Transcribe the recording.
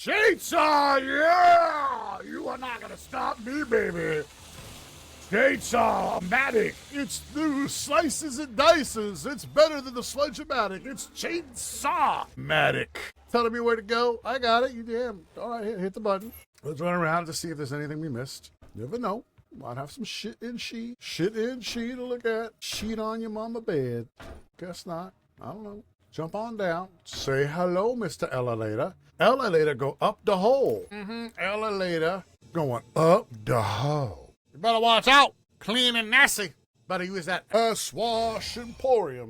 Chainsaw, yeah! You are not gonna stop me, baby. Chainsaw-matic. It's the slices and dices. It's better than the sledge-o-matic. It's chainsaw-matic. Telling me where to go? I got it. You damn. All right, hit the button. Let's run around to see if there's anything we missed. Never know. Might have some shit in sheet. Shit in sheet to look at. Sheet on your mama bed. Guess not. I don't know. Jump on down. Say hello, Mr. Elevator. Elevator go up the hole. Elevator going up the hole. You better watch out. Clean and nasty. Better use that ass wash emporium.